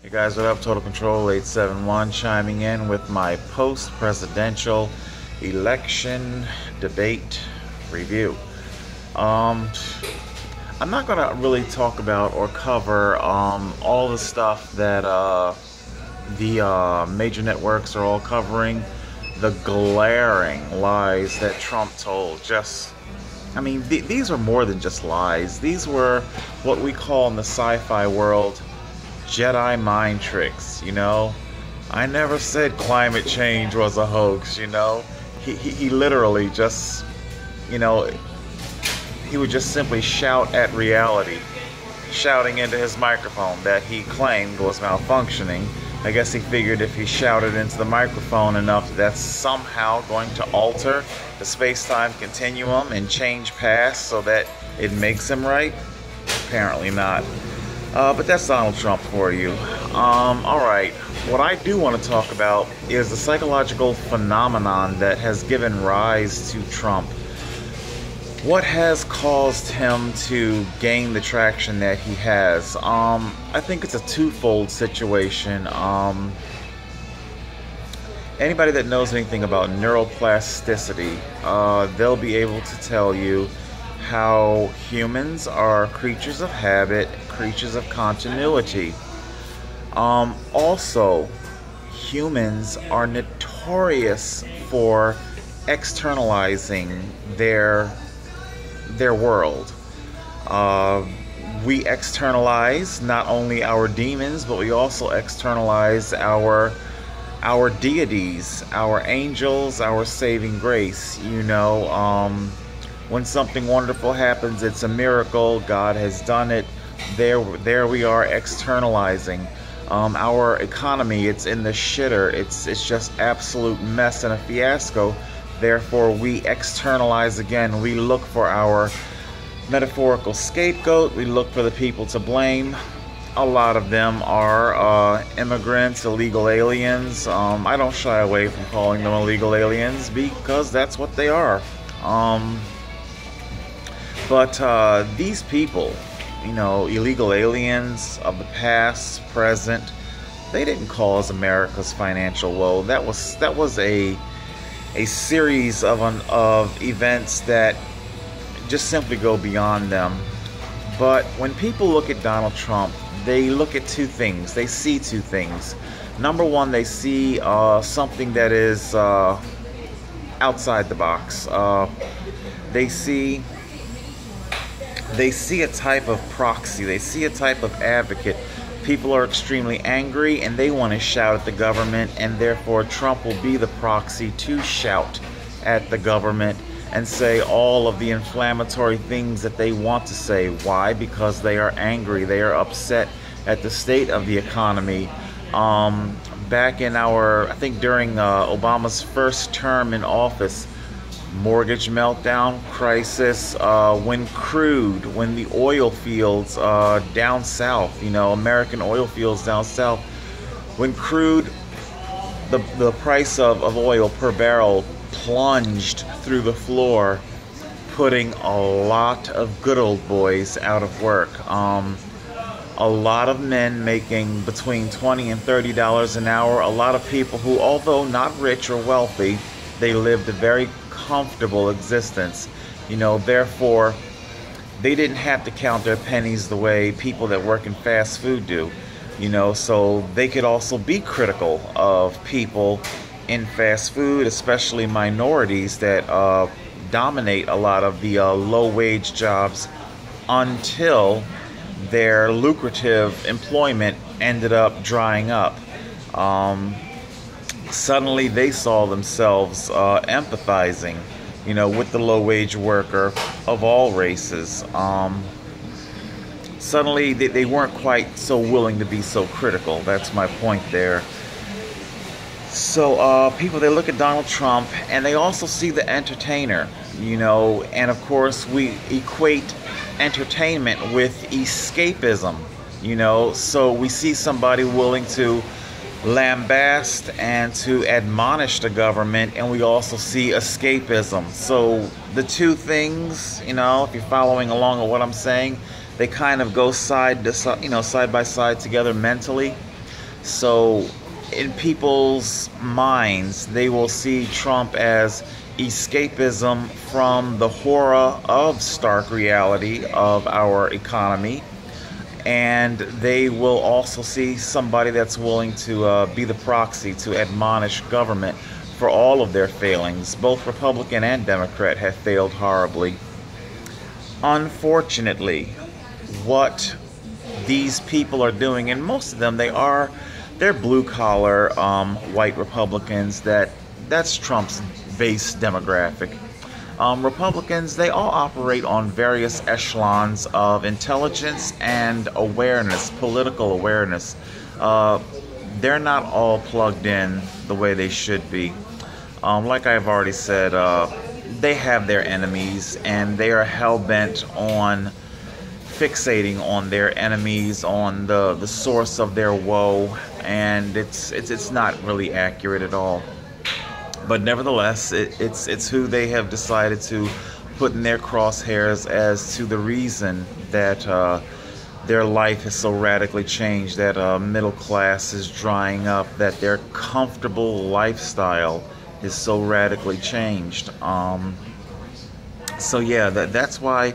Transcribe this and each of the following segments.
Hey guys, what up? Total Control 871 chiming in with my post-presidential election debate review. I'm not gonna really talk about or cover all the stuff that the major networks are all covering, the glaring lies that Trump told. These are more than just lies. These were what we call in the sci-fi world Jedi mind tricks, I never said climate change was a hoax, He literally just, he would just simply shout at reality, shouting into his microphone that he claimed was malfunctioning. I guess he figured if he shouted into the microphone enough, that's somehow going to alter the space-time continuum and change past so that it makes him right. Apparently not. But that's Donald Trump for you. Alright, what I do want to talk about is the psychological phenomenon that has given rise to Trump. What has caused him to gain the traction that he has? I think it's a twofold situation. Anybody that knows anything about neuroplasticity, they'll be able to tell you how humans are creatures of habit, creatures of continuity. Also, humans are notorious for externalizing their world. We externalize not only our demons, but we also externalize our deities, our angels, our saving grace. When something wonderful happens, it's a miracle. God has done it. There we are externalizing. Our economy, it's in the shitter. It's just absolute mess and a fiasco. Therefore, we externalize again. We look for our metaphorical scapegoat. We look for the people to blame. A lot of them are immigrants, illegal aliens. I don't shy away from calling them illegal aliens because that's what they are. But these people, illegal aliens of the past, present, they didn't cause America's financial woe. That was a series of events that just simply go beyond them. But when people look at Donald Trump, they look at two things. They see two things. Number one, they see something that is outside the box. They see a type of proxy. They see a type of advocate. People are extremely angry and they want to shout at the government, and therefore Trump will be the proxy to shout at the government and say all of the inflammatory things that they want to say. Why? Because they are angry. They are upset at the state of the economy. Back in I think during Obama's first term in office, mortgage meltdown, crisis, when the oil fields down south, American oil fields down south, when crude, the price of oil per barrel plunged through the floor, putting a lot of good old boys out of work. A lot of men making between $20 and $30 an hour. A lot of people who, although not rich or wealthy, they lived a very comfortable existence. Therefore, they didn't have to count their pennies the way people that work in fast food do. So they could also be critical of people in fast food, especially minorities that dominate a lot of the low-wage jobs, until their lucrative employment ended up drying up. Suddenly they saw themselves empathizing, with the low-wage worker of all races. Suddenly they weren't quite so willing to be so critical. That's my point there. So people, they look at Donald Trump and they also see the entertainer, and of course we equate entertainment with escapism, so we see somebody willing to lambast and to admonish the government, and we also see escapism. So the two things, if you're following along with what I'm saying, they kind of go side by side together mentally. So in people's minds, they will see Trump as escapism from the horror of stark reality of our economy. And they will also see somebody that's willing to be the proxy to admonish government for all of their failings. Both Republican and Democrat have failed horribly. Unfortunately, what these people are doing, and most of them, they're blue collar white Republicans. That's Trump's base demographic. Republicans, they all operate on various echelons of intelligence and awareness, political awareness. They're not all plugged in the way they should be. Like I've already said, they have their enemies, and they are hell-bent on fixating on their enemies, on the source of their woe, and it's not really accurate at all. But nevertheless, it's who they have decided to put in their crosshairs as to the reason that their life has so radically changed, that middle class is drying up, that their comfortable lifestyle is so radically changed. So yeah, that's why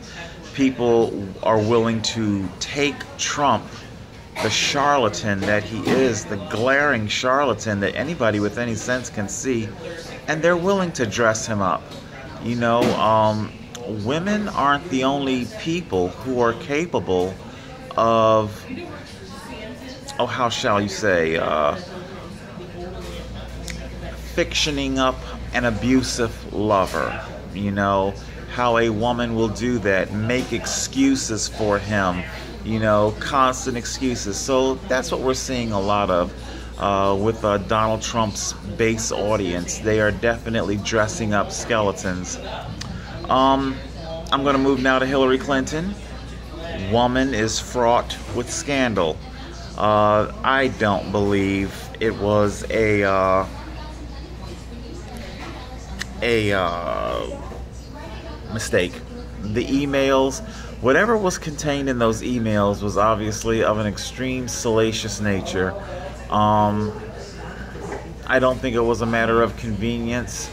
people are willing to take Trump, the charlatan that he is, the glaring charlatan that anybody with any sense can see, and they're willing to dress him up. You know, women aren't the only people who are capable of, oh, how shall you say, fictioning up an abusive lover. You know, how a woman will do that, make excuses for him, you know, constant excuses. So that's what we're seeing a lot of with Donald Trump's base audience. They are definitely dressing up skeletons. I'm going to move now to Hillary Clinton. Woman is fraught with scandal. I don't believe it was a mistake. The emails, whatever was contained in those emails, was obviously of an extreme salacious nature. I don't think it was a matter of convenience.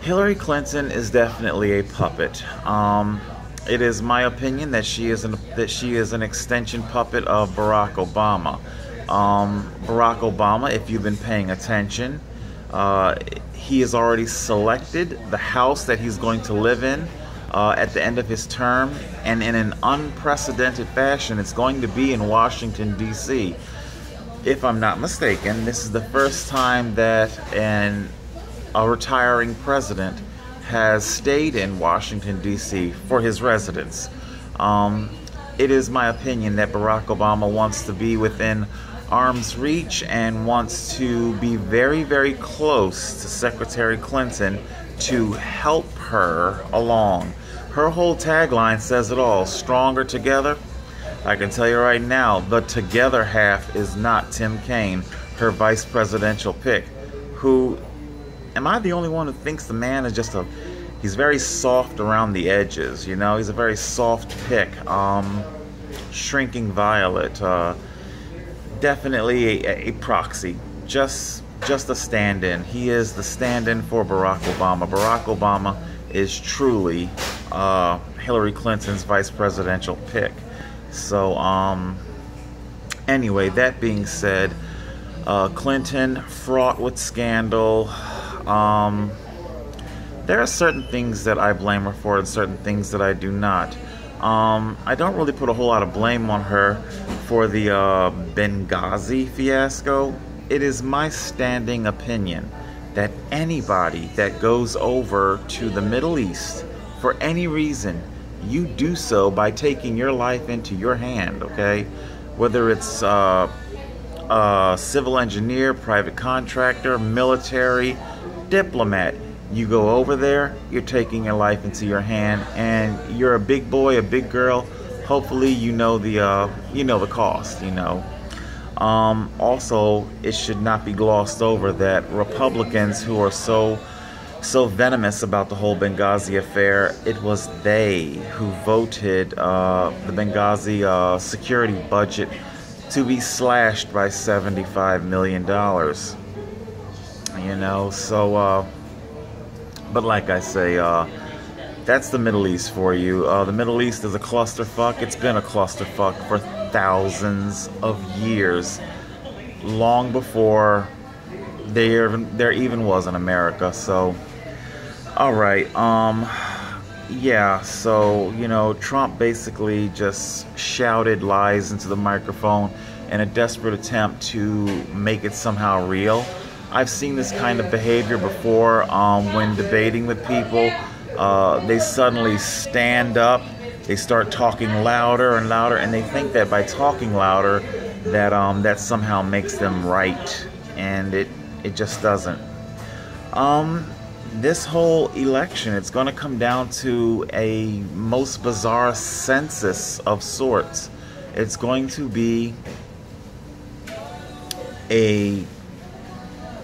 Hillary Clinton is definitely a puppet. It is my opinion that she is an extension puppet of Barack Obama. Barack Obama, if you've been paying attention, he has already selected the house that he's going to live in at the end of his term, and in an unprecedented fashion, it's going to be in Washington, D.C. If I'm not mistaken, this is the first time that a retiring president has stayed in Washington, D.C. for his residence. It is my opinion that Barack Obama wants to be within arm's reach and wants to be very, very close to Secretary Clinton to help her along. Her whole tagline says it all: stronger together. I can tell you right now, the together half is not Tim Kaine, her vice presidential pick, who, am I the only one who thinks the man is just he's very soft around the edges, you know? He's a very soft pick, shrinking violet, definitely a proxy, just a stand-in. He is the stand-in for Barack Obama. Barack Obama is truly Hillary Clinton's vice presidential pick. So, anyway, that being said, Clinton, fraught with scandal. There are certain things that I blame her for and certain things that I do not. I don't really put a whole lot of blame on her for the Benghazi fiasco. It is my standing opinion that anybody that goes over to the Middle East for any reason, you do so by taking your life into your hand, okay? Whether it's civil engineer, private contractor, military, diplomat, you go over there, you're taking your life into your hand, and you're a big boy, a big girl. Hopefully, you know the cost. You know. Also, it should not be glossed over that Republicans who are so venomous about the whole Benghazi affair, it was they who voted the Benghazi security budget to be slashed by $75 million. You know, so, but like I say, that's the Middle East for you. The Middle East is a clusterfuck. It's been a clusterfuck for thousands of years, long before there even was an America. So, all right, yeah, so, you know, Trump basically just shouted lies into the microphone in a desperate attempt to make it somehow real. I've seen this kind of behavior before when debating with people. They suddenly stand up, they start talking louder and louder, and they think that by talking louder that that somehow makes them right, and it just doesn't. This whole election, it's going to come down to a most bizarre census of sorts. It's going to be a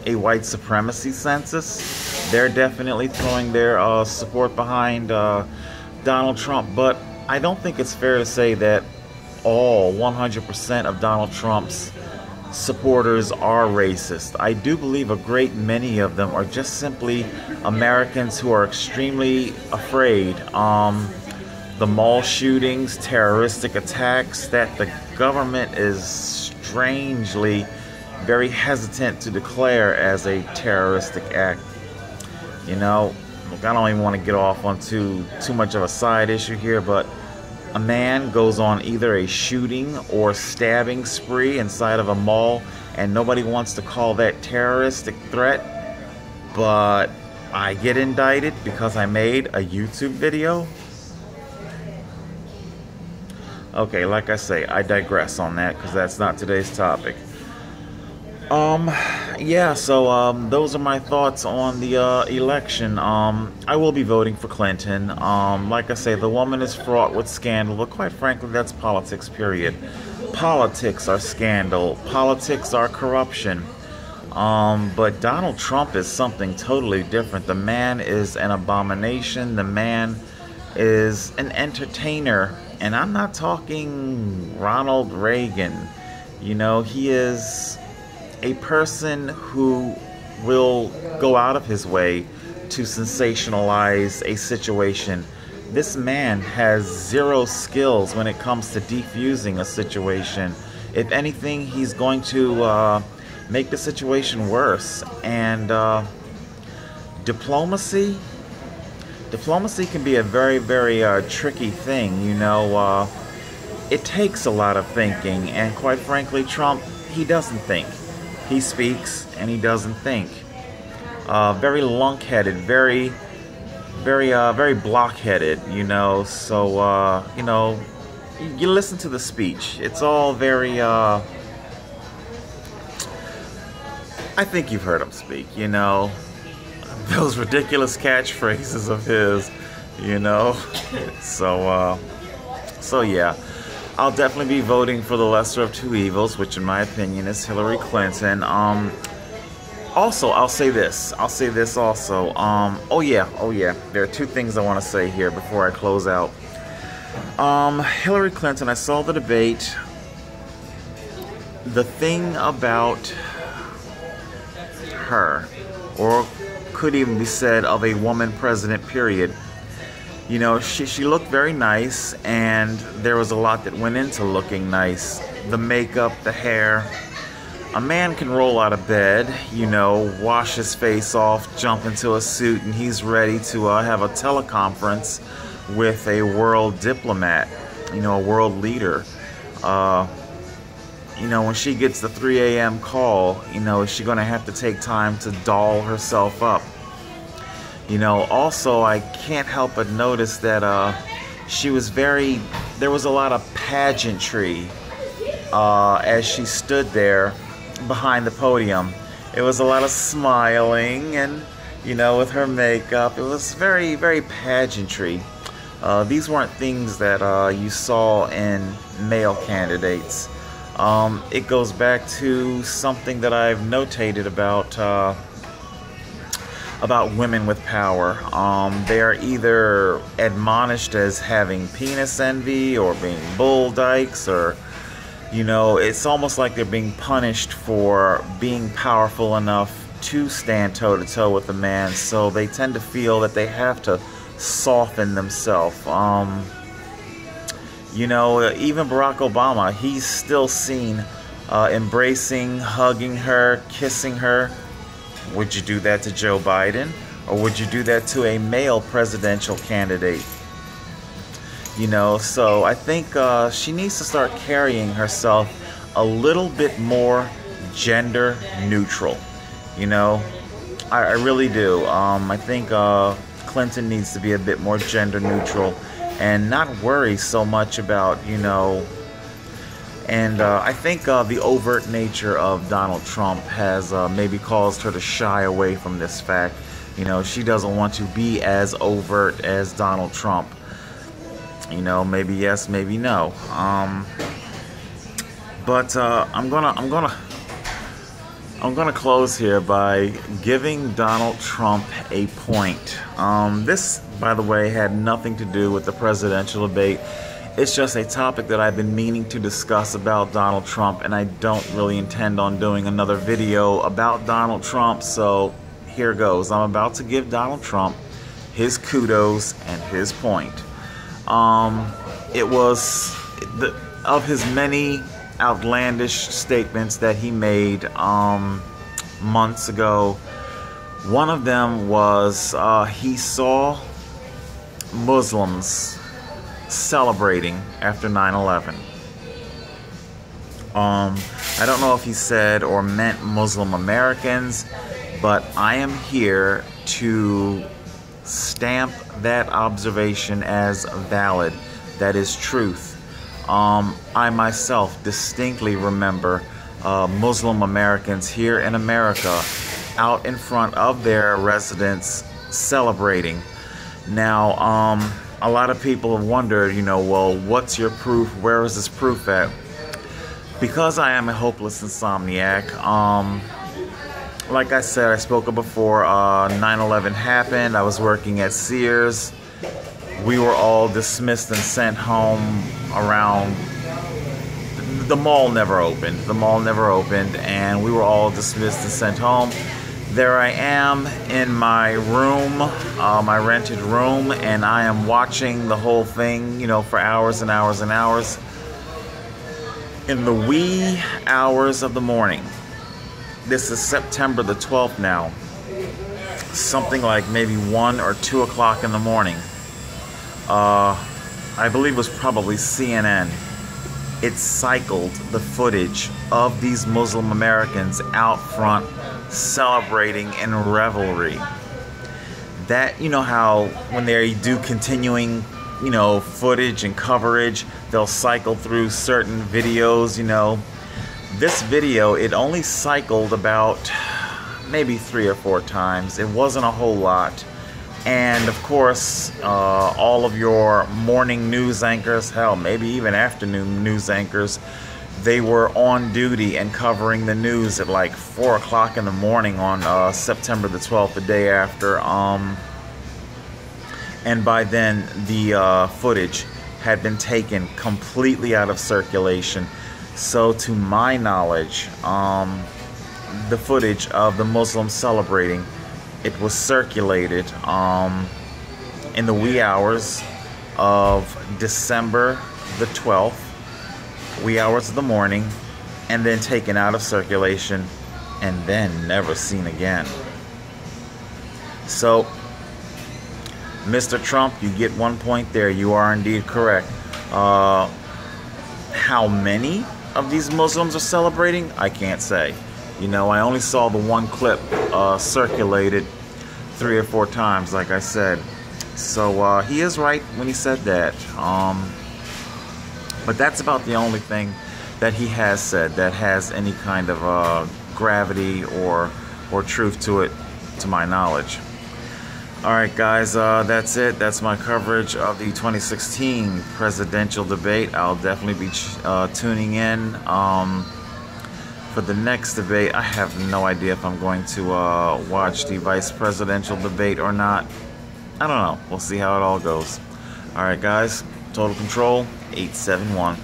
white supremacy census. They're definitely throwing their support behind Donald Trump, but I don't think it's fair to say that all 100% of Donald Trump's supporters are racist. I do believe a great many of them are just simply Americans who are extremely afraid. The mall shootings, terroristic attacks that the government is strangely very hesitant to declare as a terroristic act. You know, look, I don't even want to get off on too much of a side issue here, but a man goes on either a shooting or stabbing spree inside of a mall, and nobody wants to call that terroristic threat, but I get indicted because I made a YouTube video. Okay, like I say, I digress on that because that's not today's topic. Yeah, so those are my thoughts on the election. I will be voting for Clinton. Like I say, the woman is fraught with scandal, but quite frankly, that's politics, period. Politics are scandal. Politics are corruption. But Donald Trump is something totally different. The man is an abomination. The man is an entertainer. And I'm not talking Ronald Reagan. You know, he is a person who will go out of his way to sensationalize a situation. This man has zero skills when it comes to defusing a situation. If anything, he's going to make the situation worse. And diplomacy can be a very, very tricky thing. You know, it takes a lot of thinking, and quite frankly, Trump, he doesn't think. He speaks and he doesn't think. Very lunk-headed, very block-headed, you know. So, you know, you listen to the speech. It's all very, I think you've heard him speak, you know. Those ridiculous catchphrases of his, you know. So yeah. I'll definitely be voting for the lesser of two evils, which in my opinion is Hillary Clinton. Also, I'll say this also. Oh yeah. There are two things I want to say here before I close out. Hillary Clinton, I saw the debate. The thing about her, or could even be said of a woman president, period. You know, she looked very nice, and there was a lot that went into looking nice. The makeup, the hair. A man can roll out of bed, you know, wash his face off, jump into a suit, and he's ready to have a teleconference with a world diplomat, you know, a world leader. You know, when she gets the 3 a.m. call, you know, is she going to have to take time to doll herself up? You know, also, I can't help but notice that there was a lot of pageantry as she stood there behind the podium. It was a lot of smiling and, you know, with her makeup. It was very, very pageantry. These weren't things that you saw in male candidates. It goes back to something that I've notated about women with power. They are either admonished as having penis envy or being bull dykes, or, You know, it's almost like they're being punished for being powerful enough to stand toe-to-toe with a man, so they tend to feel that they have to soften themselves. You know, even Barack Obama, he's still seen embracing, hugging her, kissing her. Would you do that to Joe Biden? Or would you do that to a male presidential candidate? You know, so I think she needs to start carrying herself a little bit more gender neutral. You know, I really do. I think Clinton needs to be a bit more gender neutral and not worry so much about, you know, and I think the overt nature of Donald Trump has maybe caused her to shy away from this fact. You know, she doesn't want to be as overt as Donald Trump. You know, maybe yes, maybe no. But I'm gonna close here by giving Donald Trump a point. This, by the way, had nothing to do with the presidential debate. It's just a topic that I've been meaning to discuss about Donald Trump, and I don't really intend on doing another video about Donald Trump, so here goes. I'm about to give Donald Trump his kudos and his point. It was of his many outlandish statements that he made months ago. One of them was he saw Muslims celebrating after 9/11. I don't know if he said or meant Muslim Americans, but I am here to stamp that observation as valid. That is truth. I myself distinctly remember Muslim Americans here in America out in front of their residence celebrating. Now, a lot of people have wondered, you know, well, what's your proof? Where is this proof at? Because I am a hopeless insomniac, like I said, I spoke of before, 9/11 happened. I was working at Sears. We were all dismissed and sent home around, the mall never opened. The mall never opened, and we were all dismissed and sent home. There I am in my room, my rented room, and I am watching the whole thing, you know, for hours and hours and hours. In the wee hours of the morning, this is September the 12th now, something like maybe 1 or 2 o'clock in the morning, I believe it was probably CNN. It cycled the footage of these Muslim Americans out front celebrating in revelry. That, you know how when they do continuing, you know, footage and coverage, they'll cycle through certain videos, you know. This video, it only cycled about maybe 3 or 4 times. It wasn't a whole lot. And of course, all of your morning news anchors, hell, maybe even afternoon news anchors, they were on duty and covering the news at like 4 o'clock in the morning on September the 12th, the day after. And by then, the footage had been taken completely out of circulation. So to my knowledge, the footage of the Muslims celebrating, it was circulated in the wee hours of December the 12th, wee hours of the morning, and then taken out of circulation and then never seen again. So, Mr. Trump, you get 1 point there. You are indeed correct. How many of these Muslims are celebrating? I can't say. You know, I only saw the one clip circulated 3 or 4 times, like I said. So he is right when he said that. But that's about the only thing that he has said that has any kind of gravity or truth to it, to my knowledge. Alright guys, that's it. That's my coverage of the 2016 presidential debate. I'll definitely be tuning in for the next debate. I have no idea if I'm going to watch the vice presidential debate or not. I don't know. We'll see how it all goes. Alright guys, Total Control 871.